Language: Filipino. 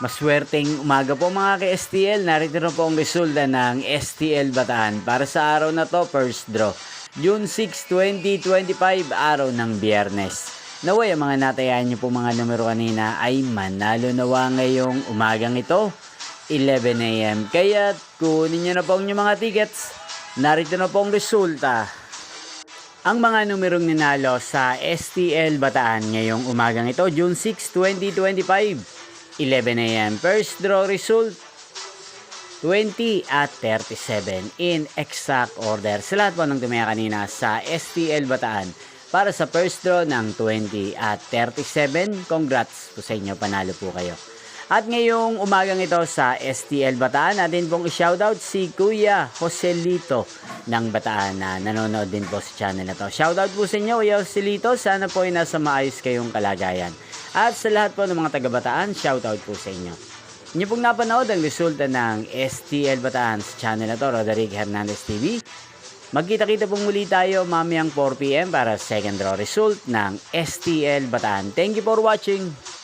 Maswerteng umaga po mga ka-STL. Narito na po ang resulta ng STL Bataan para sa araw na to, first draw. June 6, 2025, araw ng Biyernes. Naway ang mga natayan niyo po mga numero kanina ay manalo nawa ngayong umagang ito, 11 AM. Kaya kunin niyo na po ang inyong mga tickets. Narito na po ang resulta. Ang mga numerong ninalo sa STL Bataan ngayong umagang ito, June 6, 2025. 11 AM. First draw result, 20 at 37 in exact order. Sa lahat po ng tumaya kanina sa STL Bataan para sa first draw ng 20 at 37. Congrats po sa inyo, panalo po kayo. At ngayong umagang ito sa STL Bataan, natin pong i-shoutout si Kuya Joselito ng Bataan na nanonood din po sa channel na to. Shoutout po sa inyo, Kuya Joselito. Sana po ay nasa maayos kayong kalagayan. At sa lahat po ng mga taga-Bataan, shoutout po sa inyo. Inyo pong napanood ang resulta ng STL Bataan sa channel na to, Roderick Hernandez TV. Magkita-kita pong muli tayo mamayang 4 PM para second draw result ng STL Bataan. Thank you for watching.